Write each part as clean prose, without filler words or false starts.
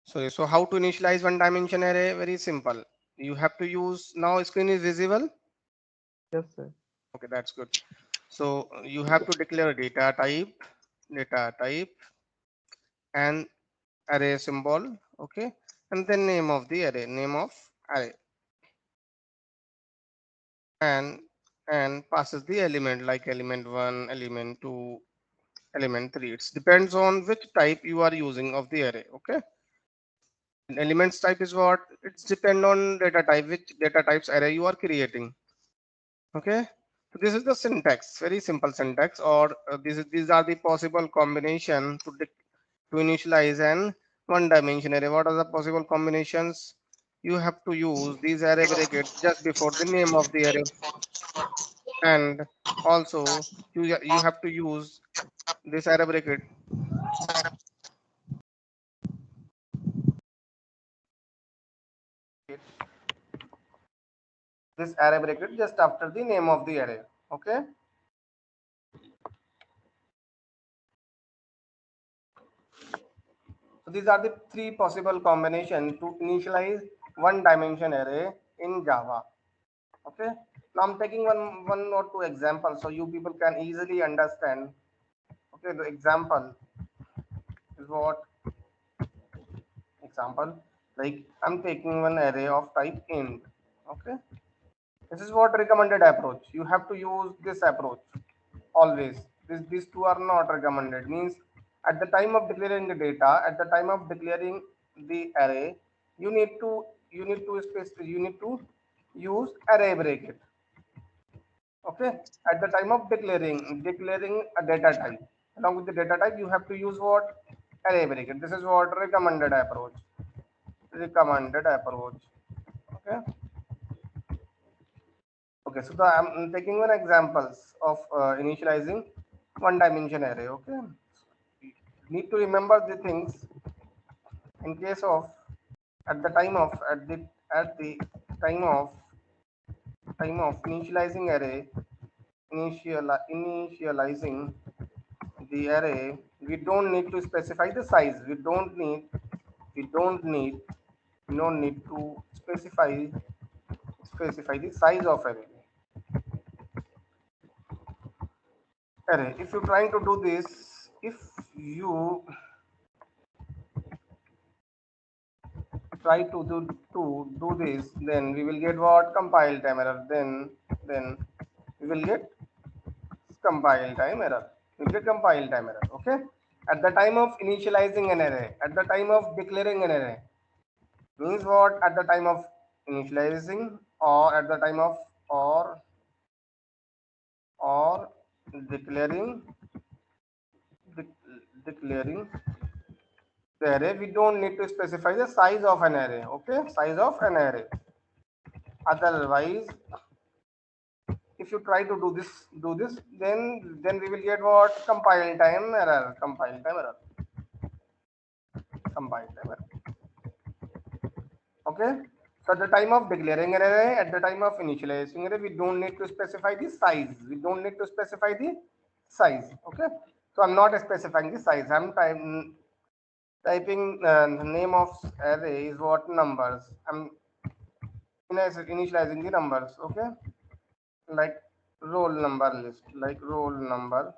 So how to initialize one dimension array? Very simple. You have to use, now screen is visible. Yes, sir. Okay, that's good. So you have to declare data type and array symbol. Okay, and then name of the array, name of array, and passes the element like element 1, element 2, element 3. It depends on which type you are using of the array. Okay, and elements type is what? It's depend on data type, which data types array you are creating. Okay, so this is the syntax, very simple syntax, or these are the possible combination to initialize an one dimension array. What are the possible combinations? You have to use these array brackets just before the name of the array, and also you have to use this array bracket, this array bracket just after the name of the array. Okay, so these are the three possible combinations to initialize one dimension array in Java. Okay, now I'm taking one or two examples so you people can easily understand. Okay, the example is what? Example, like I'm taking one array of type int. Okay, this is what recommended approach. You have to use this approach always. These two are not recommended. Means at the time of declaring the data, at the time of declaring the array, you need to you need to use array bracket. Okay, at the time of declaring a data type, along with the data type you have to use what? Array bracket. This is what recommended approach. Okay, okay, so I'm taking one examples of initializing one dimension array. Okay, you need to remember the things in case of at the time of at the time of initializing array, initializing the array, we don't need to specify the size. We don't need no need to specify the size of array. If you're trying to do this, if you try to do this, then we will get what? Compile time error. Then we will get compile time error. We get compile time error. Okay, at the time of initializing an array, at the time of declaring an array, means what? At the time of initializing, or at the time of or declaring declaring the array, we don't need to specify the size of an array. Okay, size of an array. Otherwise, if you try to do this, then we will get what? Compile time error. Okay, so at the time of declaring an array, at the time of initializing array, we don't need to specify the size. Okay, so I'm not specifying the size. I'm typing name of array is what? Numbers. I'm initializing the numbers. Okay, like roll number list, like 21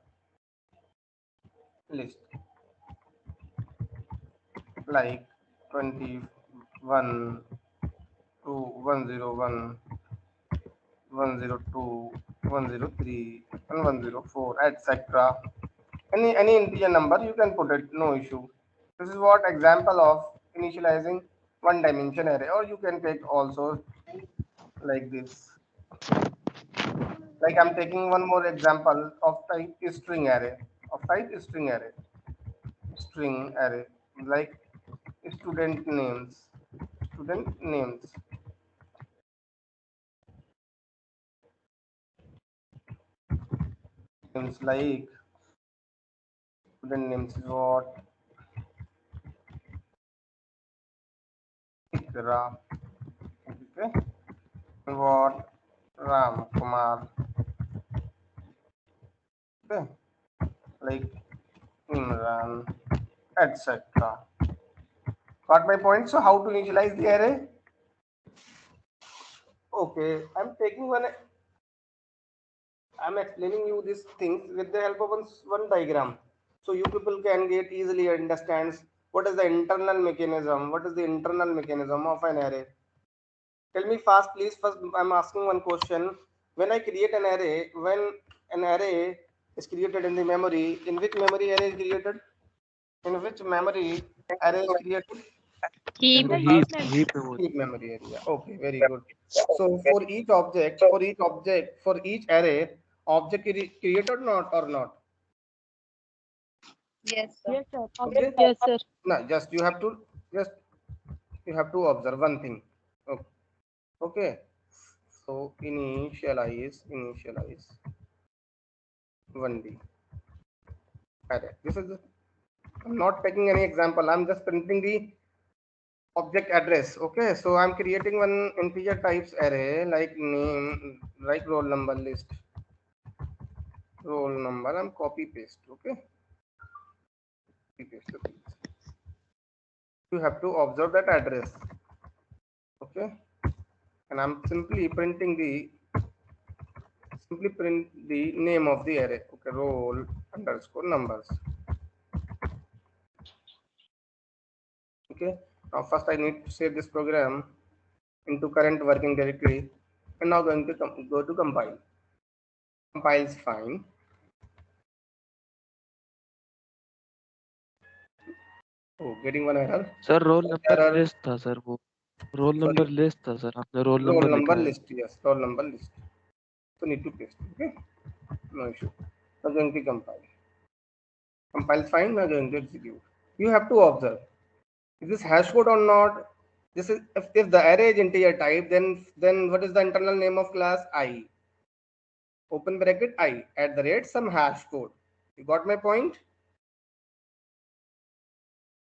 to 101, 102, 103, and 104, etc. Any integer number you can put it, no issue. This is what example of initializing one dimension array, or you can take also like this. Like I'm taking one more example of type string array, string array, like student names, student names, names like student names is what? Ikra, okay, what? Ram Kumar, okay, like Imran, etc. Got my point? So how to initialize the array? Okay, I'm explaining you these things with the help of one diagram, so you people can get easily understands what is the internal mechanism, what is the internal mechanism of an array. Tell me fast, please. First, I'm asking one question. When I create an array, when an array is created in the memory, in which memory array is created? In which memory array is created? Tell Heap. me fast. Heap memory area. Okay, very good. So for each array, object created or not? Yes, sir. Yes, sir. Okay. Yes, sir. No, just you have to observe one thing. Okay. Okay. So initialize 1D array. I'm not taking any example. I'm just printing the object address. Okay, so I'm creating one integer types array like name, like roll number list, roll number. I'm copy paste. Okay, copy paste the things. You have to observe that address. Okay, and I'm simply print the name of the array. Okay, roll underscore numbers. Okay, now first I need to save this program into current working directory, and now going to go to compile. Compiles fine. Oh, getting one error. Sir roll number Error. List था sir वो role Sorry. Number list था sir आपने role Roll number number लिखा है list. Yes, roll number list. So need to paste. Okay. No issue. Now going to compile. Compile fine. Now going to execute. You have to observe. Is this hash code or not? This is if the array is integer type, then what is the internal name of class? I. Open bracket I at the rate some hash code. You got my point?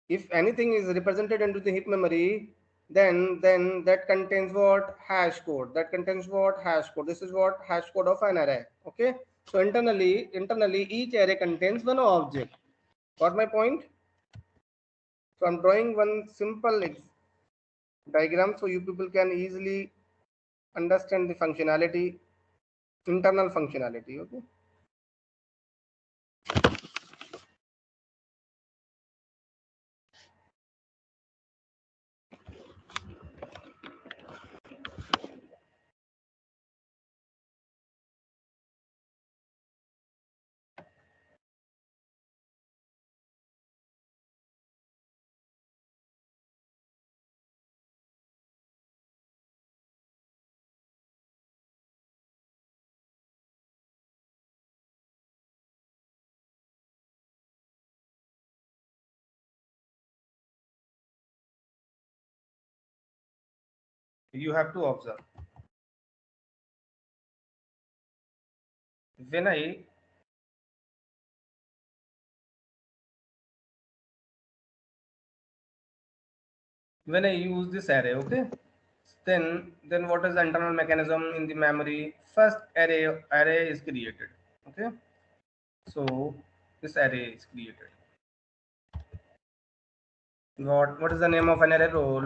If anything is represented into the heap memory, then that contains what? Hash code. That contains what? Hash code. This is what? Hash code of an array. Okay. So internally each array contains one object. Got my point? So I'm drawing one simple diagram so you people can easily understand the functionality, internal functionality. Okay. You have to observe. When I use this array, okay, then what is the internal mechanism in the memory? First array is created. Okay, so this array is created. What is the name of an array? Roll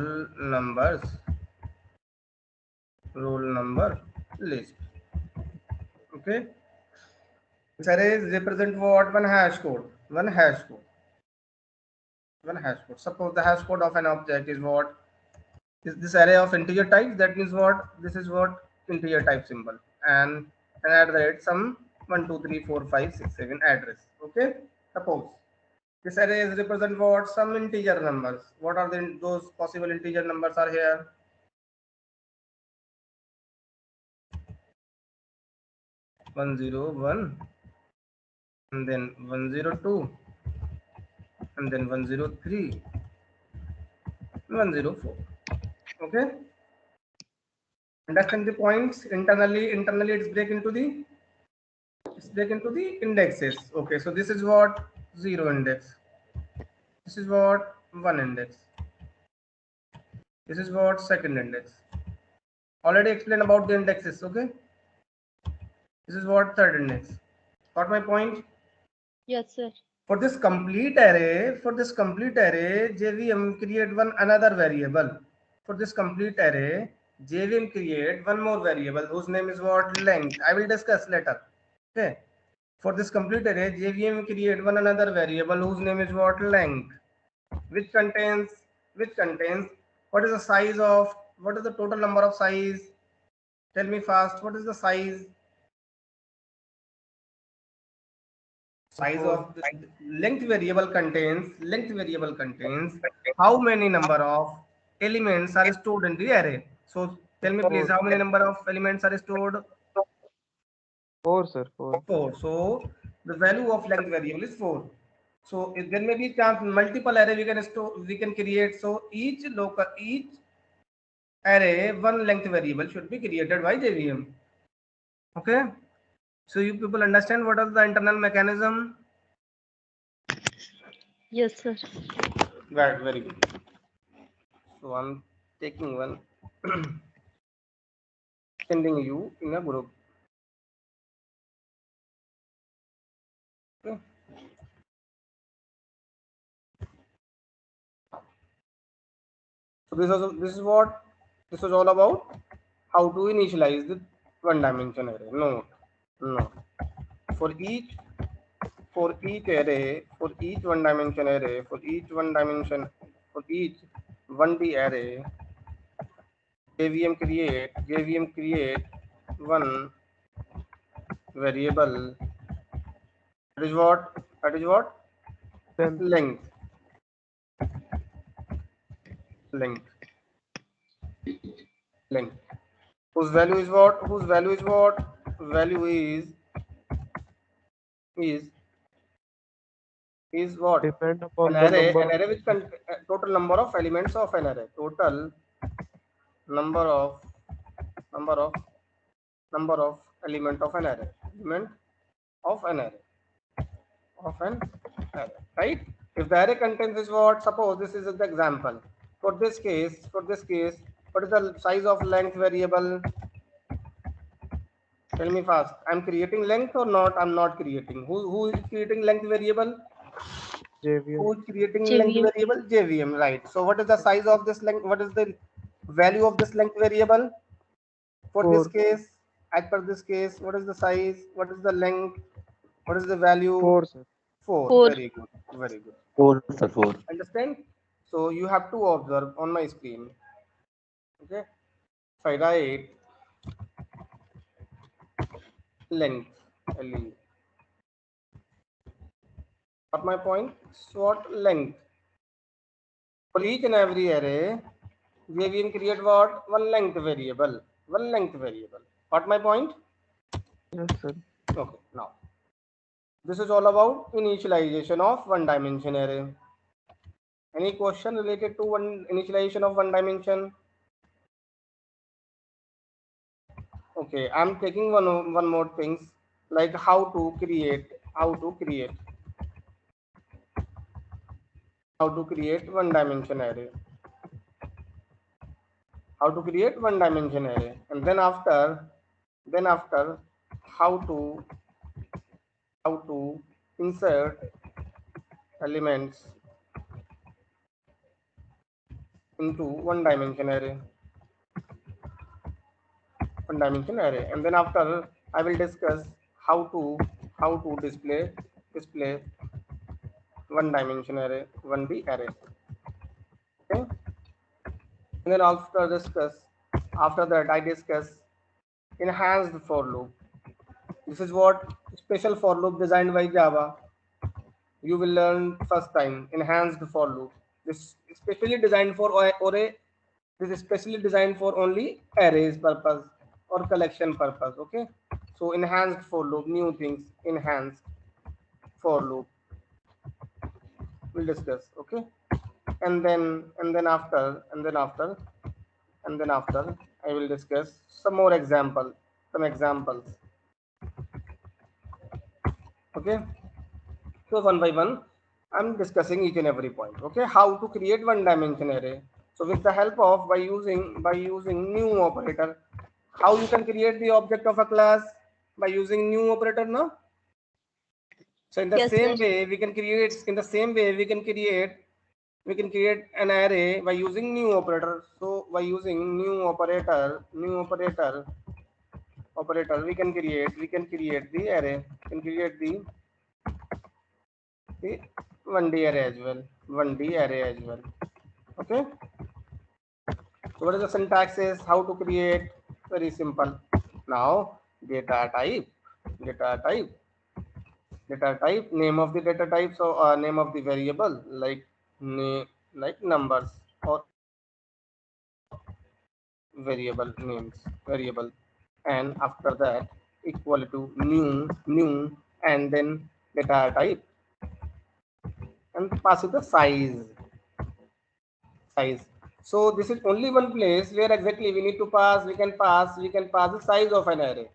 number list. Okay, this array is represent what? One hash code. Suppose the hash code of an object is what? Is this array of integer types? That means what? This is what? Integer type symbol, and at the rate some 1 2 3 4 5 6 7 address. Okay, suppose this array is represent what? Some integer numbers. What are those possible integer numbers are here? One zero one, and then 102, and then 103, 104. Okay, understand the points? Internally it's break into the indexes. Okay, so this is what? 0 index. This is what? 1 index. This is what? Second index. Already explained about the indexes. Okay, this is what? Third index. Got my point? Yes, sir. For this complete array, JVM create one another variable. For this complete array, JVM create one more variable whose name is what? Length. I will discuss later. Okay. For this complete array, JVM create one another variable whose name is what? Length, which contains what is the size of, what is the total number of size? Tell me fast. What is the size? Size of this length variable contains how many number of elements are stored in the array. So tell me please, how many number of elements are stored? 4, sir. 4. 4. So the value of length variable is 4. So if there may be chance multiple array we can create. So each array one length variable should be created by JVM. Okay. So you people understand what is the internal mechanism? Yes, sir. Right, very good. So I'm taking one, sending you in a group. Okay. So this is what this was all about. How to initialize the one dimension array. No. For each array, for each one dimension array, for each 1D array, JVM create one variable. That is what? Then Length. Whose value is what? Value is what? depend An upon the array, number. which total number of elements of an array. Total number of element of an array. Right? If the array contains is what? Suppose this is the example. For this case, what is the size of length variable? Tell me fast. I'm creating length or not? I'm not creating. Who is creating length variable? JVM. Who is creating length JVM. variable? JVM, right. So what is the size of this length? What is the value of this length variable? For 4. this case, as per this case, what is the size? What is the length? What is the value? 4, sir. 4. 4. Very good. Very good. 4, sir, 4. Understand? So you have to observe on my screen. Okay. If I write length, LE. Got my point? So what length? For each and every array, JVM create what? One length variable. Got my point? Yes, sir. Okay. Now, this is all about initialization of one dimension array. Any question related to one initialization of one dimension? Okay, I'm taking one more things like how to create one dimension array. And then after how to insert elements into one dimension array. And then after I will discuss how to display one dimension array, 1D array. Okay. And then after that I discuss enhanced for loop. This is what special for loop designed by Java. You will learn first time enhanced for loop. This is specially designed for array. This is specially designed for only arrays purpose or collection purpose. Okay. So enhanced for loop, new things, enhanced for loop. We'll discuss. Okay. And then after I will discuss some examples. Okay. So one by one, I'm discussing each and every point. Okay, how to create one dimension array. So with the help of by using new operator, how you can create the object of a class by using new operator, no? So in the Yes, same sir. way, we can create an array by using new operator. So by using operator, we can create the array. We can create the 1D array as well. 1D array as well. Okay. So what is the syntax is how to create? Very simple. Now data type, data type, data type, name of the data type. So name of the variable like name, like numbers or variable names, variable, and after that equal to new, and then data type and pass it the size. So this is only one place where exactly we need to pass. We can pass the size of an array.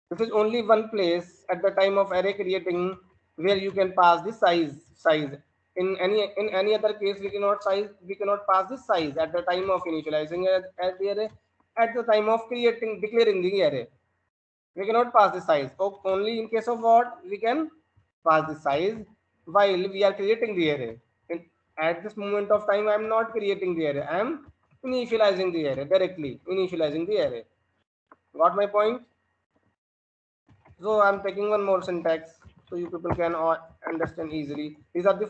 This is only one place at the time of array creating where you can pass the size. In any other case we cannot pass the size at the time of initializing as the array. At the time of declaring the array, we cannot pass the size. Only in case of what we can pass the size while we are creating the array. At this moment of time I am not creating the array, I am initializing the array, directly initializing the array. Got my point? So I'm taking one more syntax so you people can understand easily. These are the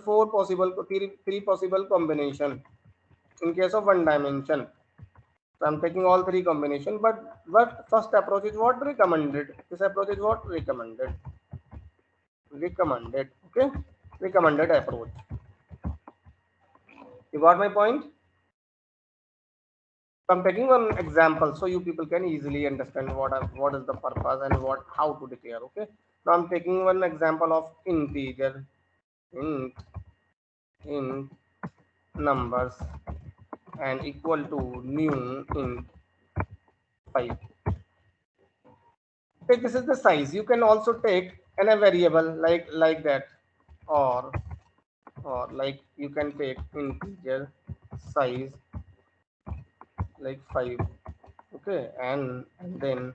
three possible combination in case of one dimension. So I'm taking all three combination, but first approach is what recommended. This approach is what recommended. Recommended. Okay, recommended approach. You got my point? So I'm taking one example so you people can easily understand what is the purpose and how to declare. Okay. Now I'm taking one example of integer int int numbers and equal to new int 5. Okay, this is the size. You can also take a variable like that, or like you can take integer size like 5. Okay, and then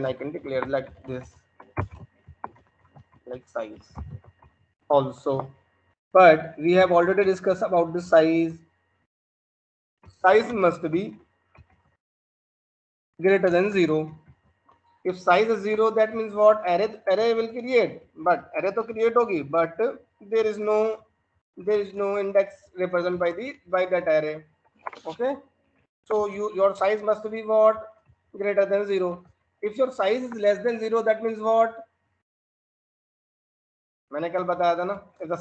I can declare like this, like size also. But we have already discussed about the size. Size must be greater than 0. If size is 0, that means what? Array will create, but array to create hogi, but there is no index represented by that array. Okay, so your size must be what? Greater than 0. If your size is less than 0, that means what? मैंने कल बताया था ना, if the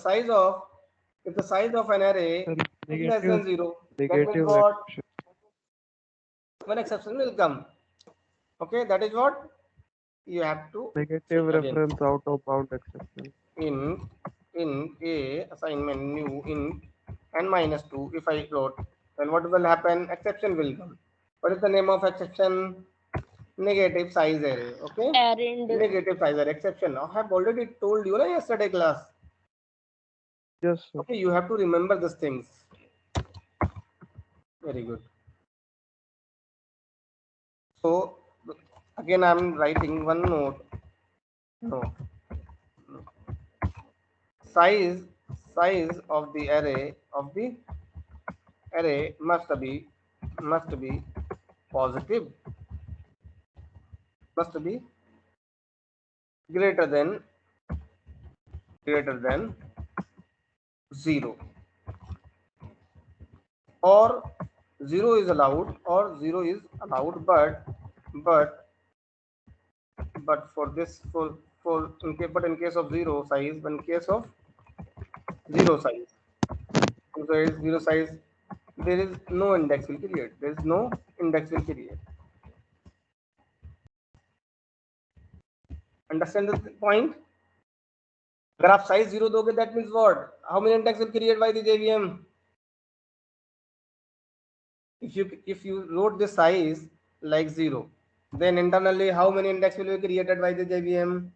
size of an array Sir, is less negative than 0, that means negative what? exception. One exception will come. Okay, that is what you have to see Negative again. reference out of bound exception. In a assignment new int and -2, if I wrote, then what will happen? Exception will come. What is the name of exception? Negative size array. Okay, Errand. negative size array exception. I have already told you na yesterday class. Yes, sir. Okay, you have to remember these things. Very good. So again I'm writing one note. No. Size of the array must be positive, must be greater than 0, or 0 is allowed, but for this for in case of zero size there is no index will create. Understand the point? अगर आप size 0 दोगे, that means what? How many index will create by the JVM? If you wrote the size like 0, then internally how many index will be created by the JVM?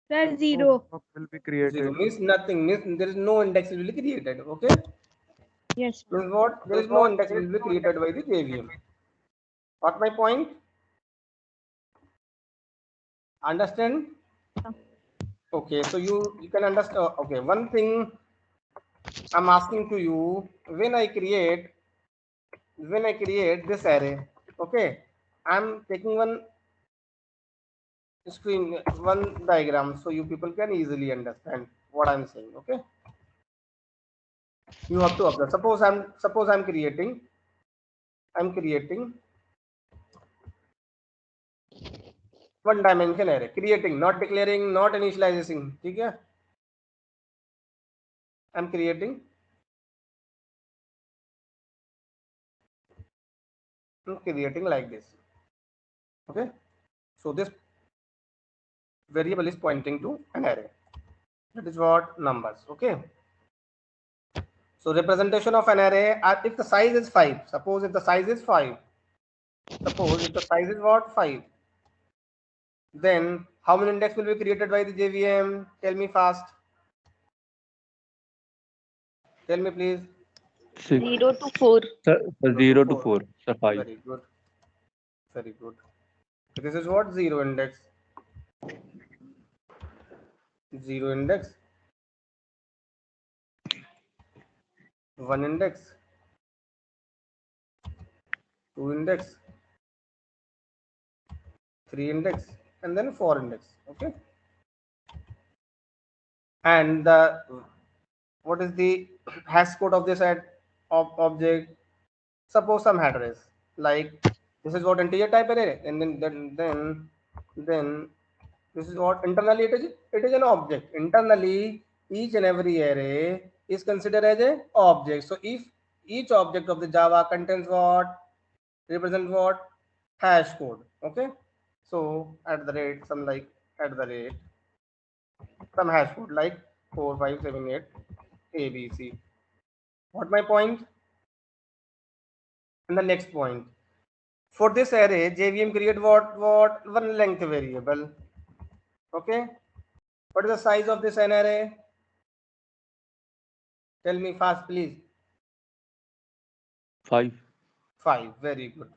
Sir, No 0. block will be 0 created. means nothing, means there is no index will be created. Okay, Yes, sir. means what? There is no index will be created by the JVM. Got my point? Understand? Okay, so you can understand. Okay, one thing I'm asking to you, when I create this array, okay, I'm taking one screen, one diagram, so you people can easily understand what I'm saying. Okay, you have to observe. Suppose I'm creating one dimension array, creating, not declaring, not initializing. ठीक है? I'm creating like this. Okay, so this variable is pointing to an array. That is what numbers. Okay, so representation of an array, if the size is 5, suppose if the size is 5, suppose if the size is what, 5, then how many index will be created by the JVM? Tell me fast. Tell me please. 6. 0 to 4. 0 to 4. So 5. Very good. Very good. So this is what, 0 index. 0 index. 1 index. 2 index. 3 index. And then 4 index. Okay. And the what is the hash code of this object? Suppose some header is like this is what integer type array, and then this is what internally it is an object. Internally, each and every array is considered as a object. So if each object of the Java contains what, represent what, hash code. Okay, so at the rate some like at the rate some hash code like 4578 ABC. What my point? And the next point, for this array, JVM create what one length variable. Okay, what is the size of this array? Tell me fast, please. 5. 5. Very good.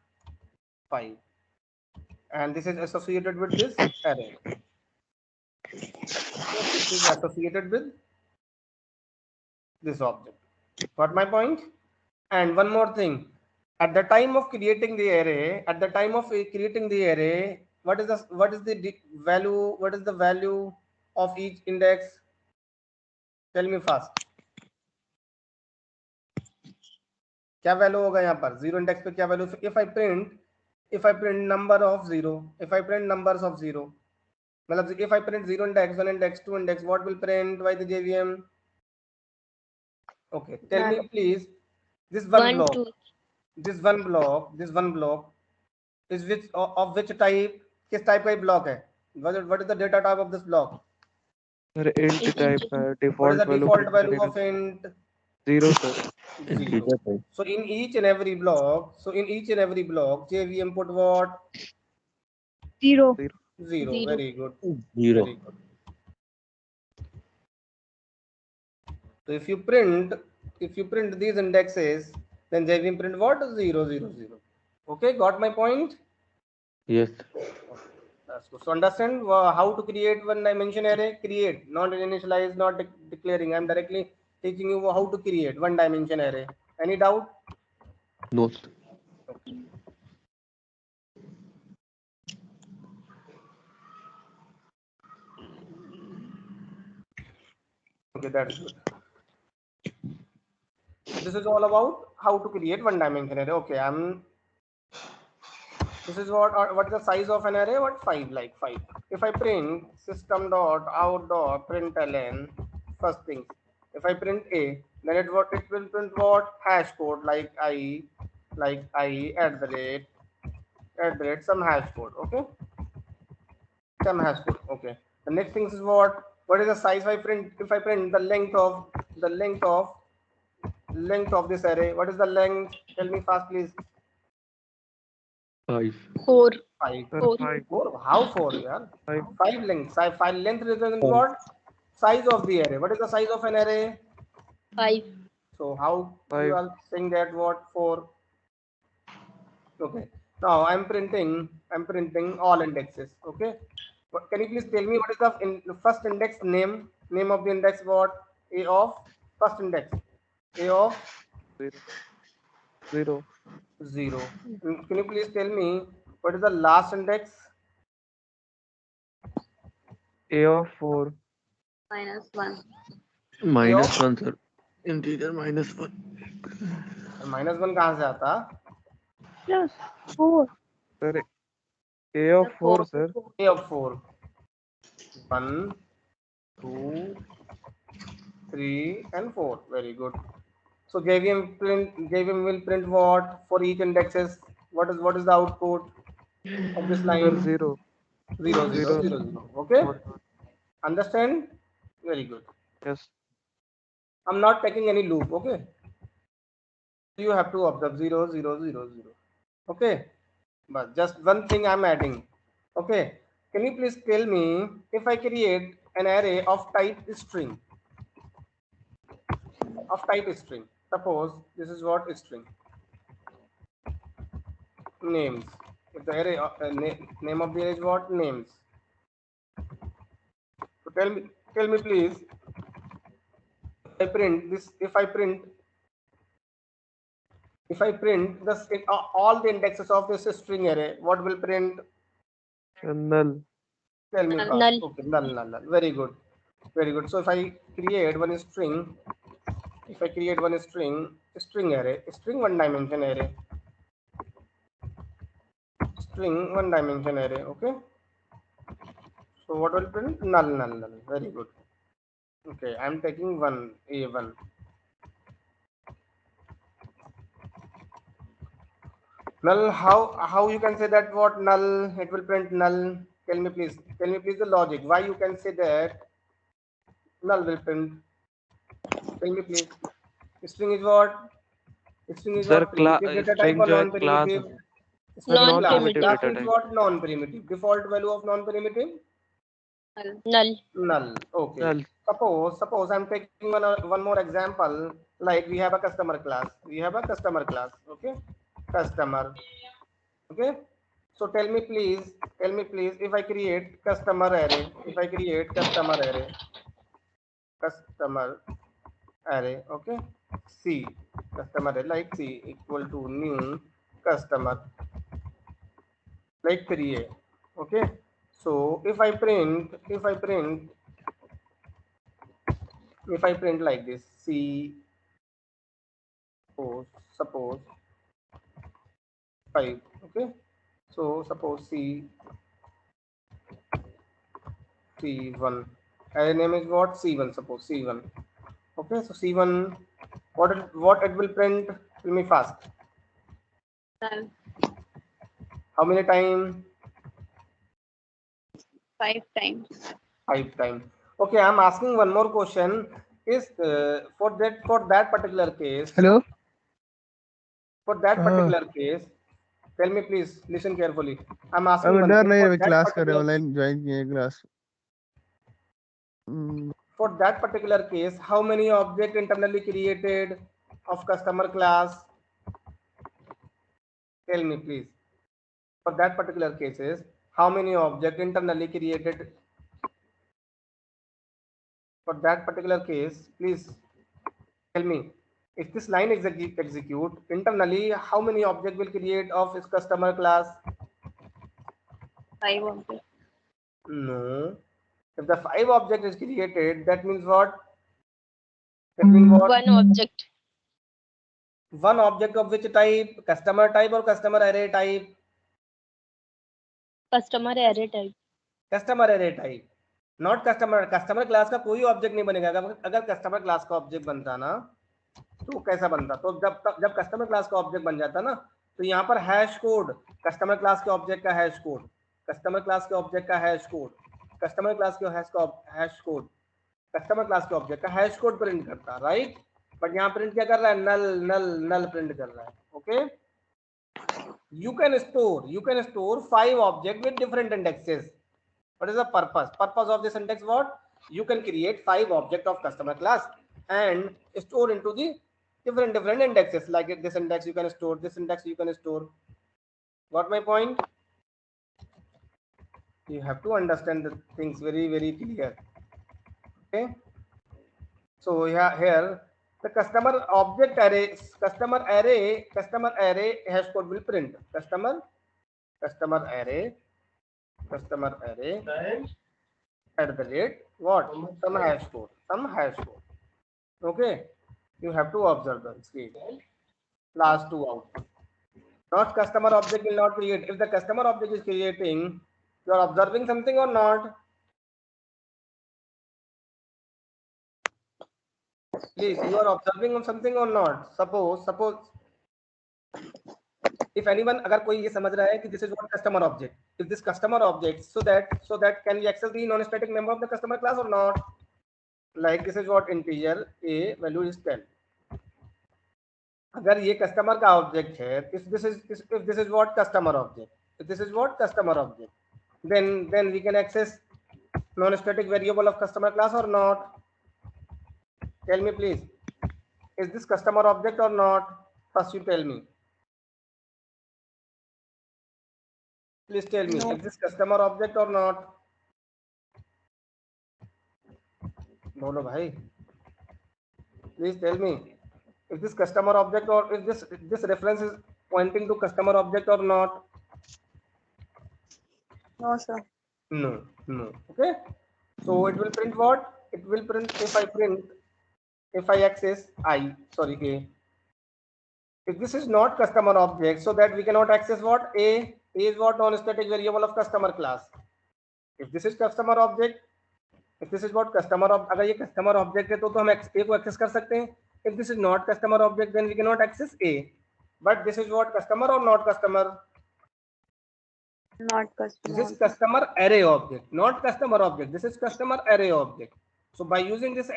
5. And this is associated with this array. This is associated with this object. Got my point? And one more thing. At the time of creating the array, what is the value? What is the value of each index? Tell me fast. क्या value होगा यहाँ पर? 0 index पे क्या value? if I print number of 0, if I print numbers of 0, मतलब if I print 0 index, 1 index, 2 index, what will print by the JVM? Okay, tell me please, this one block, this one block is of which type? किस type का block है? What is the data type of this block? Sir, int type है, What is default the value default print value करेगा of int? 0 sir. 0. Integer type. So in each and every block, JVM put what? 0. 0. Very good. 0. Very good. So if you print these indexes, then JVM print what? 0, 0, 0. Okay, got my point? Yes. That's good. So understand how to create one dimension array? Create, not initialize, not declaring. I'm directly teaching you how to create one dimension array. Any doubt? No. Okay, that's good. This is all about how to create one dimension array. Okay, this is what is the size of an array? What? 5, like 5. If I print system.out.println, first thing, if I print a, then it will print what? Hash code like I at the rate some hash code. Okay, some hash code. Okay, the next thing is what is the size? If I print the length of this array, what is the length? Tell me fast, please. 5. 4. 5. Sir, 5. 4? How 4? Yeah. 5. 5 length. 5 length represents Five. what? Size of the array. What is the size of an array? 5. So how 5. you are saying that what? 4. Okay. Now I'm printing all indexes. Okay. Can you please tell me what is the first index name? Name of the index what? A of first index. A of 0, 0, 0. And can you please tell me what is the last index? A of 4, -1. A of -1 sir. Integer -1. -1 कहाँ से आता? +4. sir, A of 4, sir. A of 4. 1, 2, 3, and 4. Very good. So JVM will print what for each indexes? What is the output of this Sir, line? 0, 0, 0, 0, 0, 0. Okay. 1. Understand? Very good. Yes. I'm not taking any loop. Okay. You have to observe 0, 0, 0, 0. Okay. But just one thing I'm adding. Okay. Can you please tell me if I create an array of type string? Suppose this is what string. Names. If the array name of the array is what? Names. So tell me please. If I print this, if I print this all the indexes of this string array, what will print? Null. Tell me fast. Null. Okay, null, null, null. Very good. Very good. So if I create one string, string array, string one dimension array, okay? So what will print? Null, null, null. Very good. Okay, I'm taking one, A1. Null, how you can say that what null, it will print null? Tell me please the logic. Why you can say that null will print? Tell me please. String is what? String is Sir, what? Primitive data type string or जो है class non-primitive? है. String is class. Non-primitive Class data is type. what? Non-primitive. Default value of non-primitive? Null. Null. Okay. Null. Suppose I'm taking one more example. Like we have a customer class. Okay. Customer. Okay. So tell me please, if I create customer array, okay, C, customer array like C equal to new customer like 3A, okay. So if I print like this, C, suppose 5, okay. So suppose C1, array name is what? C1, suppose C1, okay. So C1, what it will print? Tell me fast. Null. How many times? 5 times. 5 times. Okay, I'm asking one more question. Is for that particular case? Hello. For that particular case, tell me please. Listen carefully. I'm asking अब one डर thing. नहीं For रही that class कर रहे particular online join किए class for that particular case, how many object internally created of customer class? Tell me please. For that particular cases, how many object internally created? For that particular case, please tell me. If this line execute internally, how many object will create of its customer class? 5 objects. No. If the 5 object is created, that means what? That means what? 1 object. One object of which type? Customer type or customer array type? Customer array type. Customer array type. Not customer class का कोई object नहीं बनेगा. अगर customer class का object बनता ना तो कैसा बनता? तो जब कस्टमर क्लास का ऑब्जेक्ट बन जाता ना तो यहाँ पर हैश कोड कस्टमर क्लास के ऑब्जेक्ट का हैश कोड, कस्टमर क्लास के ऑब्जेक्ट का हैश कोड, कस्टमर क्लास के हैश कोड, कस्टमर क्लास के ऑब्जेक्ट का हैश कोड प्रिंट करता, राइट. बट यहाँ प्रिंट क्या कर रहा है? नल नल नल प्रिंट कर रहा है. Okay. You can store 5 objects with different indexes. What is the purpose? Purpose of this index what? You can create 5 objects of customer class and store into the different indexes. Like this index you can store, this index you can store. Got my point? You have to understand the things very clear. Okay. So here the customer object array, customer array hash code will print customer array at the rate what, some hash code. Okay, you have to observe the screen. Last two output. Not customer object will not create. If the customer object is creating, you are observing something or not? Please, you are observing something or not? Suppose if anyone, अगर कोई ये समझ रहा है कि this is what customer object, if this customer object, so that can we access the non-static member of the customer class or not? Like this is what integer a value is 10. अगर ये customer का object है, if this is what customer object, then we can access non-static variable of customer class or not? Tell me please, is this customer object or not? First you tell me. Please tell me, No. is this customer object or not? बोलो भाई. Please tell me, is this customer object or is this reference is pointing to customer object or not? No, sir. No. Okay. So it will print what? It will print if I access a. If this is not customer object, so that we cannot access what? A is what, non-static variable of customer class. If this is customer object, if this is what customer object, अगर ये customer object है तो हम A को access कर सकते हैं. If this is not customer object, then we cannot access A. But this is what, customer or not customer? Not customer. This is customer array object, not customer object. This is customer array object. So by using this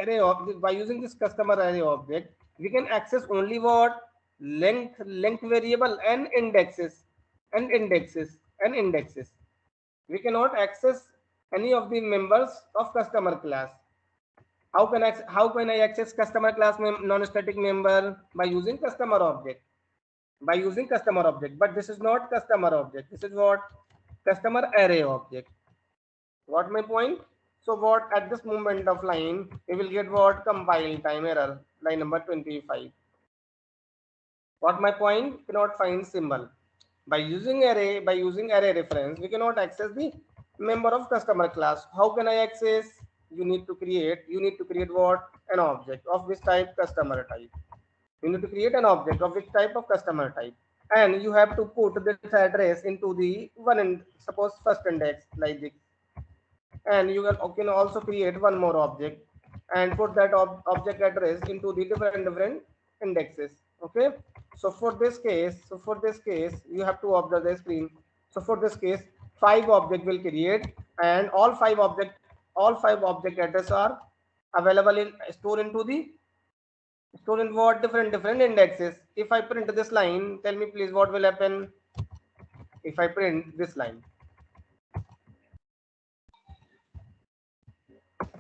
customer array object, we can access only what? Length variable and indexes. We cannot access any of the members of customer class. How can I access customer class non-static member? By using customer object. But this is not customer object. This is what? Customer array object. What my point? So what, at this moment of line, we will get what? Compile time error, line number 25. What my point? Cannot find symbol. By using array reference, we cannot access the member of customer class. How can I access? You need to create what? An object of this type, customer type. You need to create an object of which type? Of customer type. And you have to put this address into the suppose first index like this. And you can also create one more object and put that object address into the different indexes. Okay. So for this case, you have to observe the screen. So for this case, 5 object will create, and all five object address are available stored in what? Different indexes. If I print this line, tell me please what will happen if I print this line?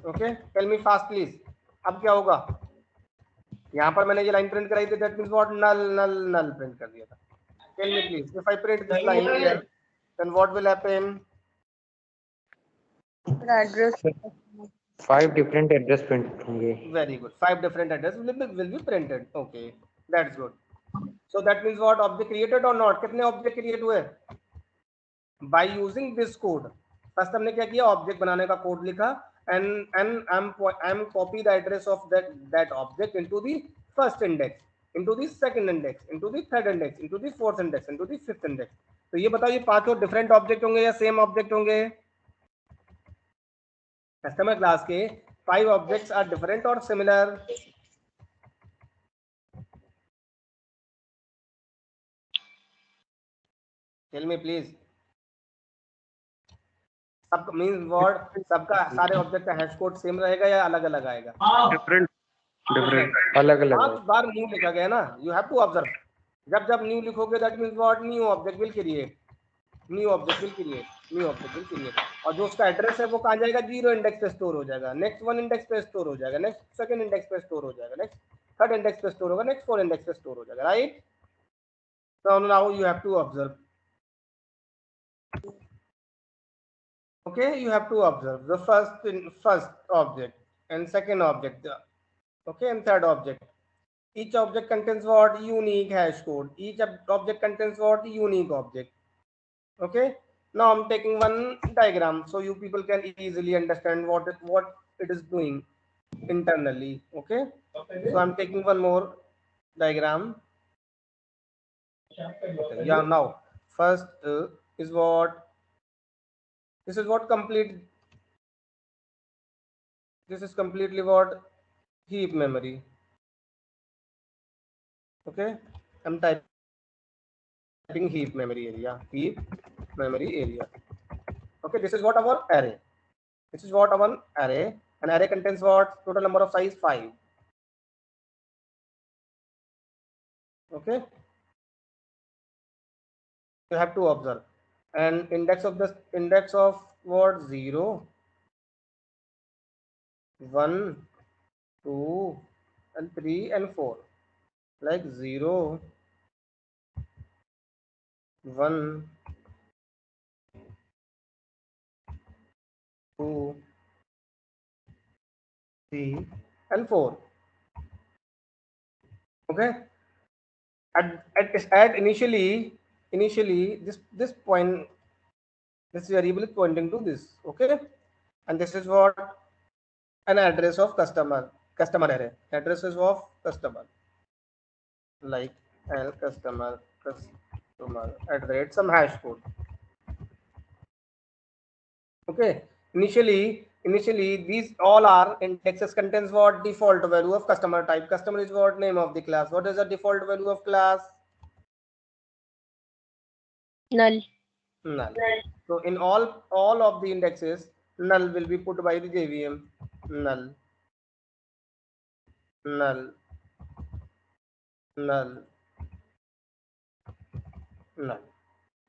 Okay, tell me fast please. अब क्या होगा? यहाँ पर मैंने ये line print कराई थी, that means what? null print कर दिया था. Tell me please, if I print this line here, then what will happen? Address. 5 different address print होंगे. Very good. 5 different addresses will be printed. Okay, that's good. So that means what? Object created or not? कितने object create हुए? By using this code. First हमने क्या किया? Object बनाने का code लिखा, and I'm copy the address of that object into the first index, into the second index, into the third index, into the fourth index, into the fifth index. तो ये बताओ, ये पांचों different object होंगे या same object होंगे? Customer class के 5 objects are different or similar? Tell me please. सब मींस वर्ड सबका सारे ऑब्जेक्ट का हैश कोड सेम रहेगा या अलग अलग आएगा? Different. अलग अलग. 5 बार न्यू लिखा गया ना. You have to observe. जब न्यू लिखोगे that means what? New object will create. और जो उसका एड्रेस है वो कहाँ जाएगा? 0 इंडेक्स पे स्टोर हो जाएगा, नेक्स्ट 1 इंडेक्स पे स्टोर हो जाएगा, नेक्स्ट सेकंड इंडेक्स पे स्टोर हो जाएगा, नेक्स्ट थर्ड इंडेक्स पे स्टोर होगा, नेक्स्ट 4 इंडेक्स पे स्टोर हो जाएगा. Right? So now you have to observe. Okay, you have to observe the first object and second object, okay, and third object. Each object contains what? Unique hash code. Each object contains what? Unique object. Okay. Now I'm taking one diagram so you people can easily understand what it is doing internally. Okay. So I'm taking one more diagram. Okay. Yeah. Now first is what? This is what complete. This is completely what? Heap memory. Okay. I'm typing heap memory area. Heap memory area. Okay. This is what our array. This is what our array. An array contains what? Total number of size 5. Okay. You have to observe. And index of what? 0, 1, 2, and 3 and 4. Like 0, 1, 2, 3, and 4. Okay. At initially this point, this variable is pointing to this. Okay. And this is what? An address of customer array. Address is of customer, like and customer at some hash code. Okay. Initially these all are indexes contains what? Default value of customer type. Customer is what? Name of the class. What is the default value of class? Null. Null. So in all of the indexes, null will be put by the JVM. Null, null, null, null.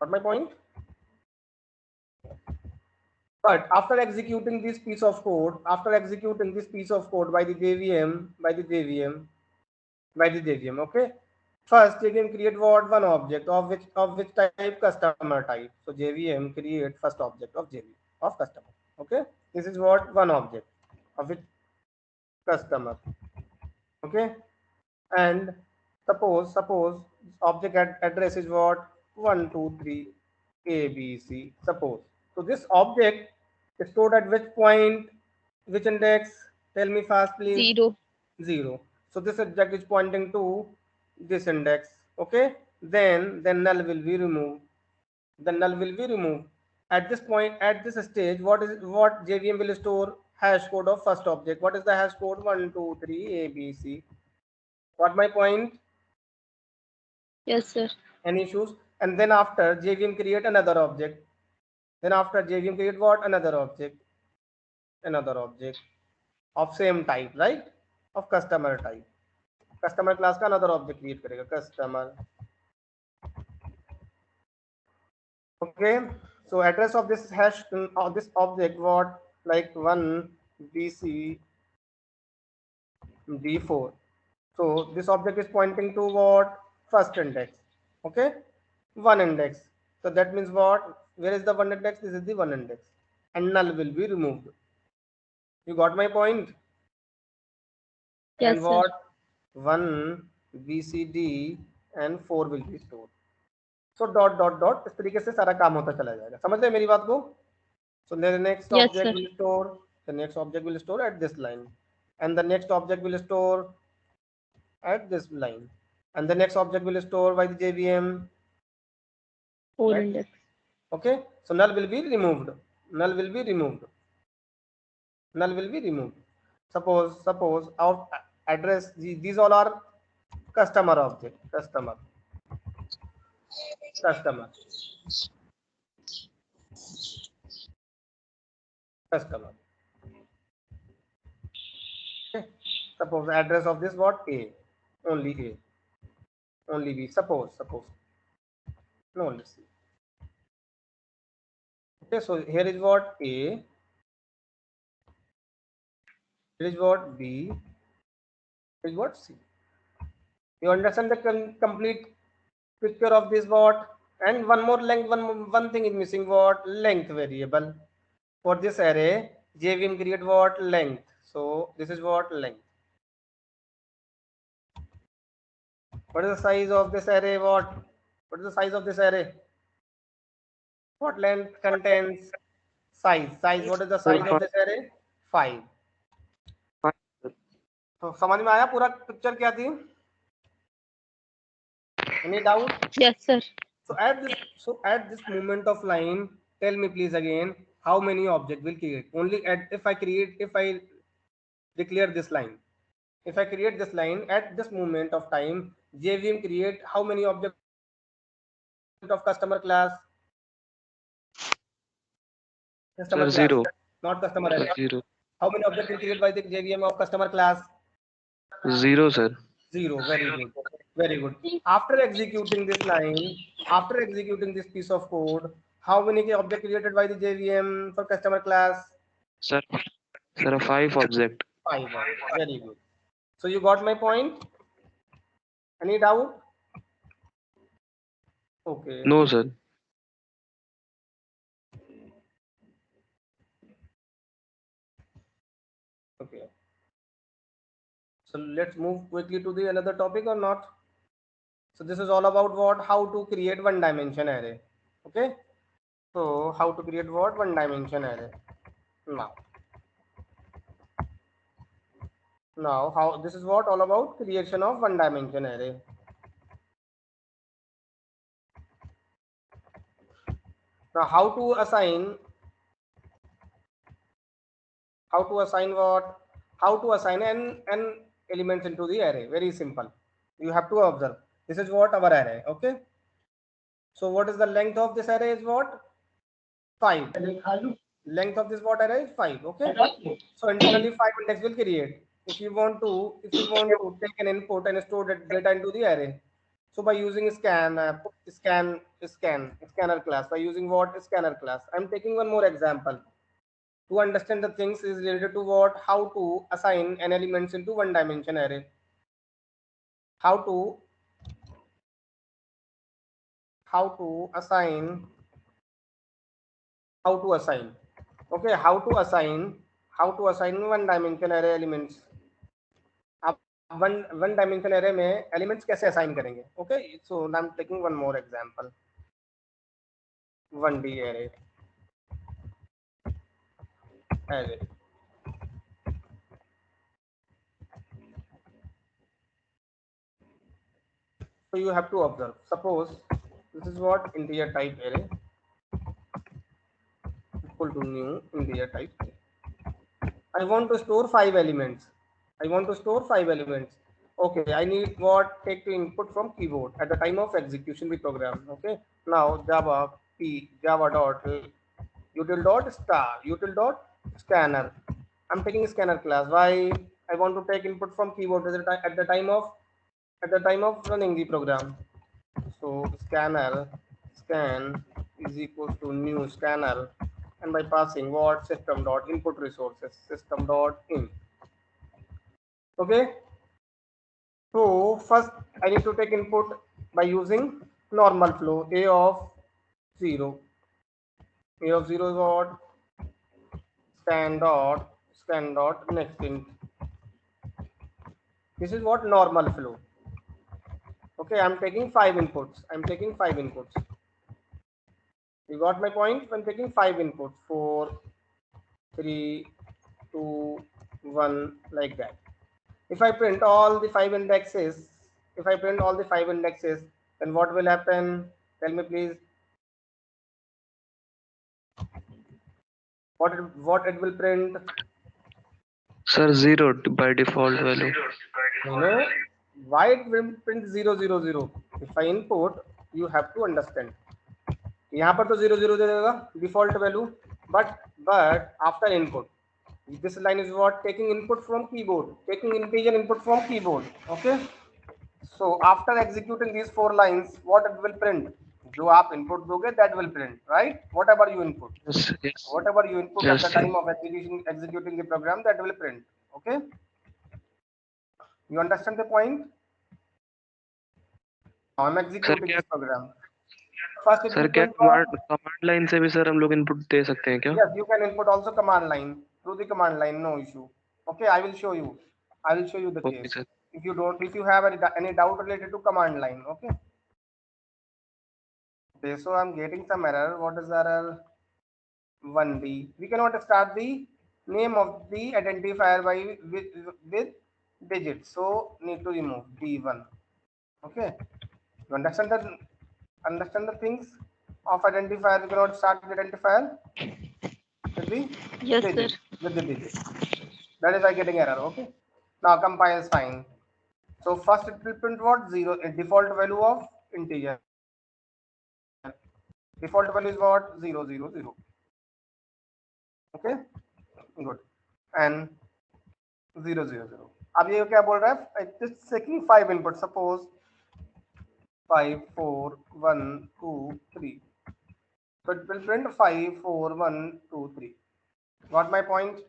Got my point? But after executing this piece of code, by the JVM, okay. First, JVM create what? One object of which type? Customer type. So JVM create first object of JVM of customer. Okay. This is what? One object of which customer. Okay. And suppose object address is what? 123 ABC. Suppose. So this object is stored at which point? Which index? Tell me fast, please. 0. 0. So this object is pointing to this index. Okay. Then null will be removed. At this point, at this stage, what JVM will store? Hash code of first object. What is the hash code? 123 ABC. Got my point? Yes, sir. Any issues? And then after JVM create another object. Then after JVM create what? Another object of same type, right? Of customer type. Customer class का another object create करेगा customer. Okay. So address of this hash of this object what? Like 1 BC D4. So this object is pointing to what? First index. Okay. One index. So that means what? Where is the one index? This is the one index. And null will be removed. You got my point? Yes, And sir. what? 1 BCD and 4 will be stored. So dot dot dot इस तरीके से सारा काम होता चला जाएगा. समझ रहे हैं मेरी बात को? So the next Yes, object sir. will store. The next object will store at this line, and the next object will store at this line, and the next object will store by the JVM. 4 Right. index. Okay. So null will be removed. Suppose our address, these all are customer object. Customer. Okay. Suppose the address of this what? A. Only B. Suppose. No, let's see. Okay, so here is what? A. Here is what? B. Here is what? C. You understand the complete picture of this what? And one more length, one thing is missing what? Length variable. For this array, JVM create what? Length. So this is what? Length. What is the size of this array? What is the size of this array? What length contains? Size. What is the Sir, size of this array? 5. five, sir. तो समझ में आया पूरा picture क्या थी? Any doubt? Yes, sir. So at this moment of line, tell me please again how many object will create. Only if I declare this line. If I create this line at this moment of time, JVM create how many object of customer class? Customer Sir, class, 0. not customer array. 0. How many objects will create by the JVM of customer class? 0, sir. 0. Very good. Very good. After executing this line, after executing this piece of code, how many objects created by the JVM for customer class? Sir, 5 object. 5. Very good. So you got my point? Any doubt? Okay. No, sir. Okay. So let's move quickly to the another topic or not? So this is all about what? How to create one dimension array. Okay. So how to create what? One dimension array. Now how this is what all about? Creation of one dimension array. Now how to assign what? How to assign n elements into the array? Very simple. You have to observe. This is what our array. Okay. So what is the length of this array? Is what? 5. Length of this what array is 5. Okay. So internally 5 index will create. If you want to take an input and store that data into the array. So by using scanner class, by using what? Scanner class. I'm taking one more example to understand the things is related to what? How to assign an elements into one dimension array. How to assign. Okay, how to assign one dimension array elements. आप one dimension array में elements कैसे assign करेंगे? Okay, so I'm taking one more example. 1D array. So you have to observe. Suppose this is what? Integer type array equal to new integer type array. I want to store 5 elements. Okay, I need what? Take the input from keyboard at the time of execution the program. Okay. Now java dot util dot scanner. I'm taking scanner class. Why? I want to take input from keyboard at the time of running the program. So scan is equal to new scanner, and by passing what? System dot input resources, system dot in. Okay. So first I need to take input by using normal flow. A of 0 is what? Scan dot next int. This is what? Normal flow. Okay, I'm taking 5 inputs. You got my point? I'm taking 5 inputs. 4, 3, 2, 1, like that. If I print all the 5 indexes, then what will happen? Tell me please. What it will print? Sir, 0 by default value. No. Why it will print 0, 0, 0? If I input, you have to understand. यहाँ पर तो 0, 0 दे देगा default value, but after input, this line is what? Taking input from keyboard, taking integer input from keyboard. Okay. So after executing these 4 lines, what it will print? जो आप input दोगे, that will print, right? Whatever you input. Yes. At the time of executing the program, that will print. Okay. You understand the point? Now I'm executing this program. First it sir will क्या print what? Command line से भी sir हम लोग input दे सकते हैं क्या? Yes, you can input also command line through the command line, no issue. Okay, I will show you. I will show you the okay case. Sir. If you have any doubt related to command line, okay. Okay, so I'm getting some error. What is the error? 1D. We cannot start the name of the identifier by with digits, so need to remove D1. Okay, you understand the things of identifier. We cannot start the identifier with the Yes, sir. digit, with the digit. That is why getting error. Okay, now compile is fine. So first it will print what? 0, a default value of integer. Default value is what? 0 0 0. Okay, good. And 0 0 0. अब ये क्या बोल रहा है? It's taking 5 inputs. Suppose 5 4 1 2 3. So it will print 5 4 1 2 3. Got my point?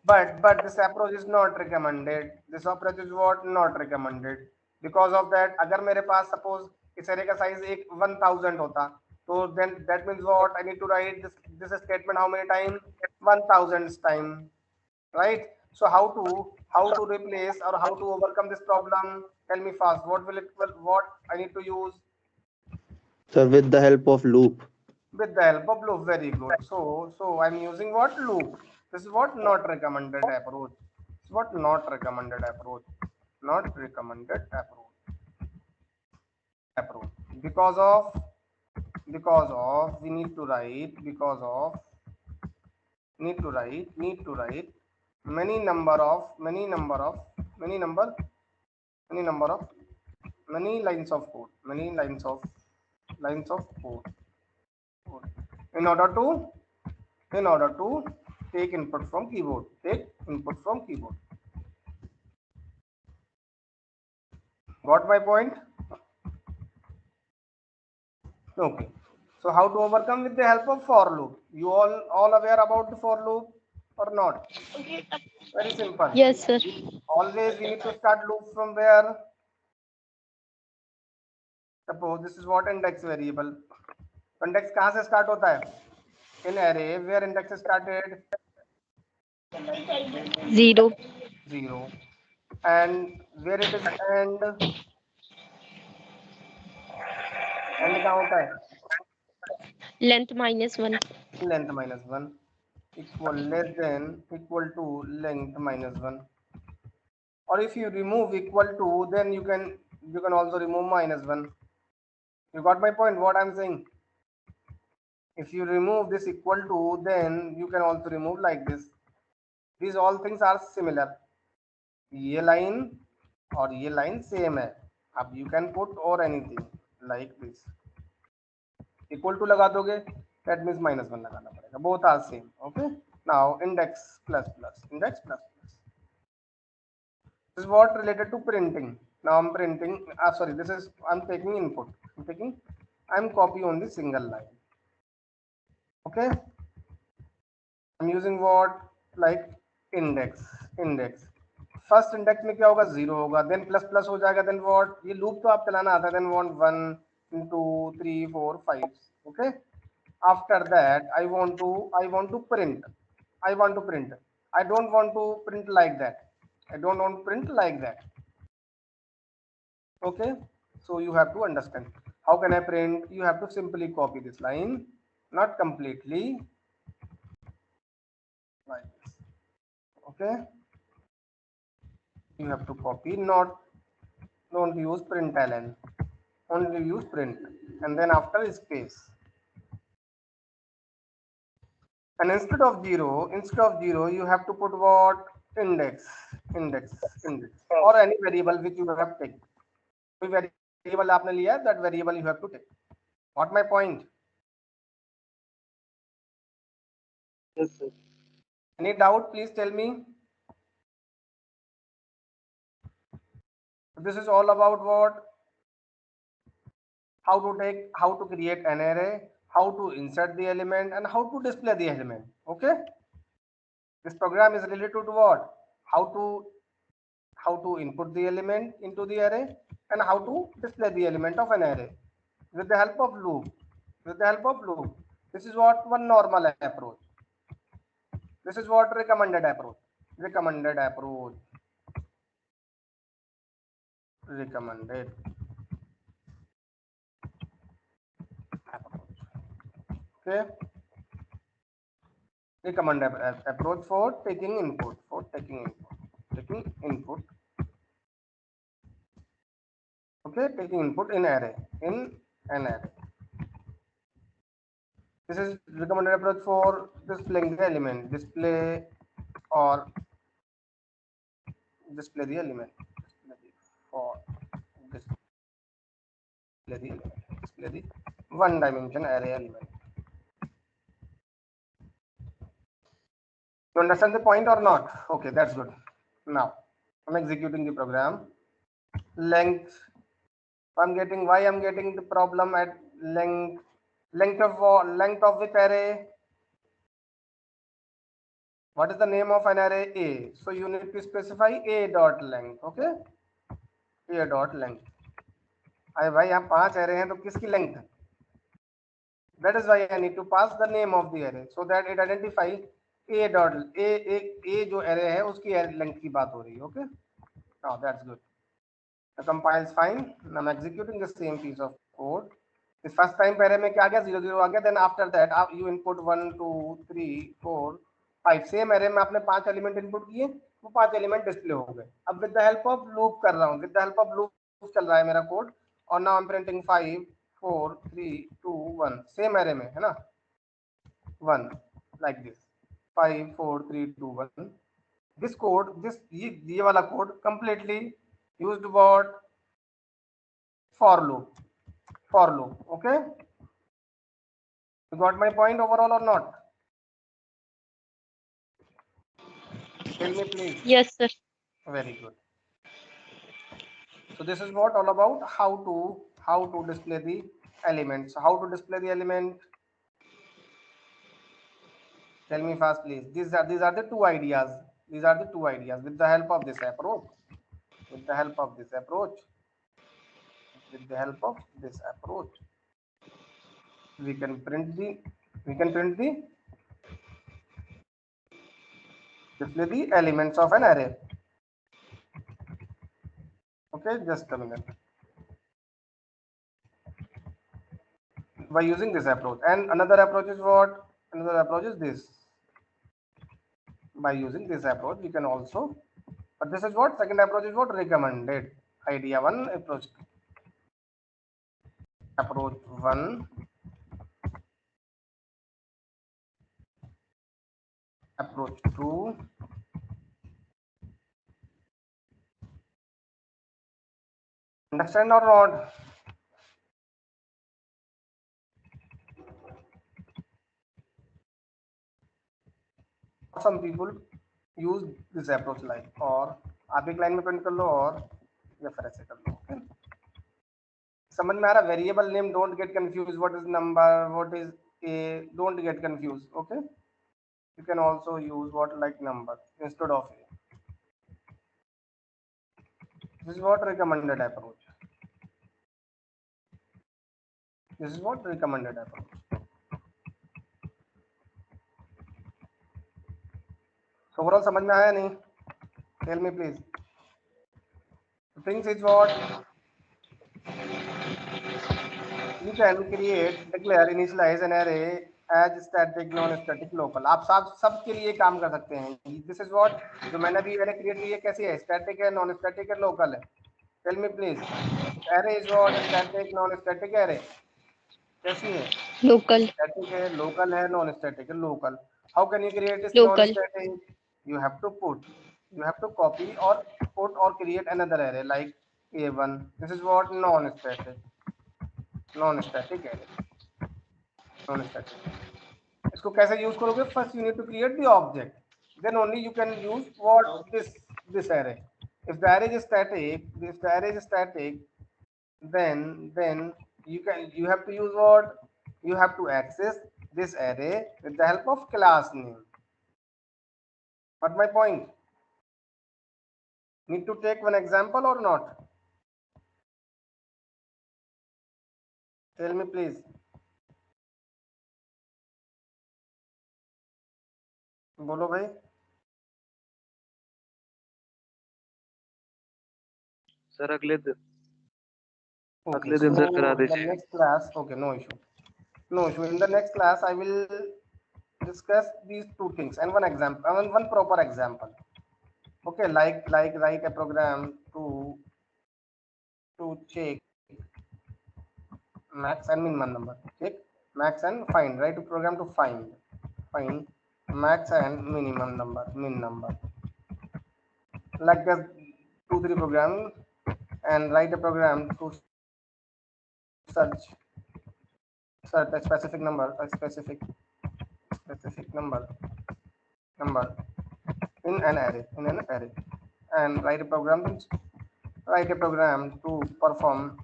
But this approach is not recommended. This approach is what? Not recommended. Because of that, अगर मेरे पास suppose इस array का size एक 1000 होता, तो then that means what? I need to write this statement how many times? 1000 time, right? So how to replace or how to overcome this problem? Tell me fast. What I need to use? Sir, with the help of loop. With the help of loop. Very good. So I'm using what? Loop. This is what? Not recommended approach. This is what? Not recommended approach. Not recommended approach. Because of we need to write many number of many lines of code, lines of code in order to take input from keyboard. Got my point? Okay. So how to overcome? With the help of for loop. You all aware about the for loop or not? Very simple. Yes, sir. Always we need to start loop from where? Suppose this is what? Index variable. Index कहाँ से start होता है? In array where index is started? 0. 0. And where it is end? End कहाँ होता है? Length -1. Length -1 equal less than equal to length -1. Or if you remove equal to, then you can also remove -1. You got my point? What I'm saying? If you remove this equal to, then you can also remove like this. These all things are similar. ये line और ये line same है. अब you can put or anything like this. Equal to लगा दोगे, that means -1 लगाना पड़ेगा. Both are same. Okay. Now index plus plus. This is what related to printing. Now I'm printing. Sorry, this is I'm taking input. I'm copy only single line. Okay. I'm using what? Like index. First index में क्या होगा? 0 होगा. Then plus हो जाएगा. Then what? ये loop तो आप चलाना आता है. Then 1 2 3 4 5. Okay. After that, I want to print. I don't want to print like that. Okay. So you have to understand. How can I print? You have to simply copy this line, not completely like this. Okay. You have to copy, don't use println, only use print, and then after space. And instead of zero, you have to put what? Index, or any variable which you have taken. कोई variable आपने लिया, that variable you have to take. What my point? Yes, sir. Any doubt? Please tell me. This is all about what? How to create an array, how to insert the element, and how to display the element. Okay. This program is related to what? How how to input the element into the array, and how to display the element of an array with the help of loop. With the help of loop. This is what one normal approach. This is what recommended approach. Recommended approach. Recommended approach. Okay. Recommended approach for taking input. For taking input. Taking input. Okay, taking input in array. In an array. This is recommended approach for displaying the element. Display or display the element. Display for display the element. Display the one dimension array element. You understand the point or not? Okay, that's good. Now I'm executing the program. Length. Why I'm getting the problem at length. Length of which array? What is the name of an array? A. So you need to specify a dot length. Okay. A dot length. अरे भाई यहाँ 5 array हैं तो किसकी length है? That is why I need to pass the name of the array so that it identifies a dot a जो array है उसकी length की बात हो रही है. Okay. Now that's good. The compiles fine. Now I'm executing the same piece of code. इस first time array में क्या आ गया 0 0 आ गया. Then after that you input 1 2 3 4 5. Same array में आपने 5 element input किए, वो 5 element display हो गए. अब with the help of loop कर रहा हूँ. With the help of loop चल रहा है मेरा code. और now I'm printing 5 4 3 2 1. Same array में है ना 1 like this 5 4 3 2 1. This code ये वाला code completely used what for loop. Okay, you got my point overall or not? Tell me please. Yes, sir. Very good. So this is what all about how to display the elements. How to display the element? Tell me fast, please. These are the two ideas. These are the two ideas. With the help of this approach. With the help of this approach. With the help of this approach. We can print the display the elements of an array. Okay, just a minute. By using this approach, and another approach is what? Another approach is this. By using this approach, we can also. But this is what? Second approach is what? Recommended. Idea 1, approach 2. Approach 1. Approach 2. Understand or not? Some people use this approach like or आप एक line में print कर लो और या फिर ऐसे कर लो. Okay? समझ में आ रहा? Variable name don't get confuse. What is number, what is a, don't get confused. Okay, you can also use what like number instead of a. This is what recommended approach. This is what recommended approach. So overall समझ में आया नहीं? Tell me please. The things is what you can create, declare, initialize an array as static, non-static, local. आप सबके लिए काम कर सकते हैं. This is what जो मैंने अभी array create की है कैसी है? Static है, non-static है, local है. Tell me please. Array is what? Static, non-static array. कैसी है? Local. Static है, local है, non-static है, local. How can you create this Local. non-static? You have to copy or put or create another array like A1. This is what? Non-static array. Non-static. इसको कैसे use करोगे? First you need to create the object. Then only you can use what this array. If the array is static, then you have to use what? You have to access this array with the help of class name. But my point. Need to take one example or not? Tell me please. बोलो भाई. Sir अगले दिन Okay, दिन sir so करा the दीजिए। next class, okay, no issue. No issue. In the next class, I will discuss these two things and one example, one proper example. Okay, like write a program to check max and minimum number. Check max and find. Write a program to find max and minimum number, min number. Like the 2-3 program, and write a program to search a specific number, number in an array, and write a program to perform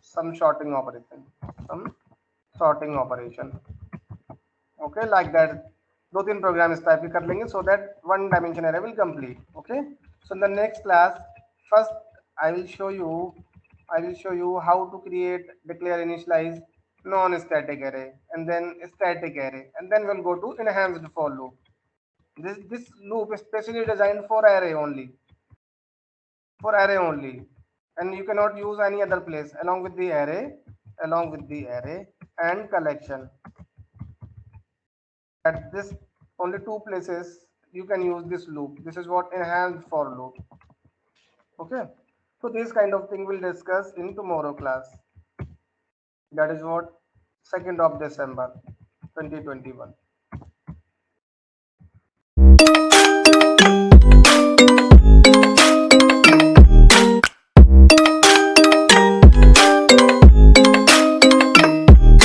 some sorting operation. Okay, like that. 2-3 program इस type के कर लेंगे so that one dimension array will complete. Okay, so in the next class, first I will show you how to create, declare, initialize non-static array, and then static array, and then we'll go to enhanced for loop. This loop is specially designed for array only, and you cannot use any other place along with the array and collection. At this only 2 places you can use this loop. This is what enhanced for loop. Okay, so this kind of thing we'll discuss in tomorrow class. That is what 2nd of December 2021.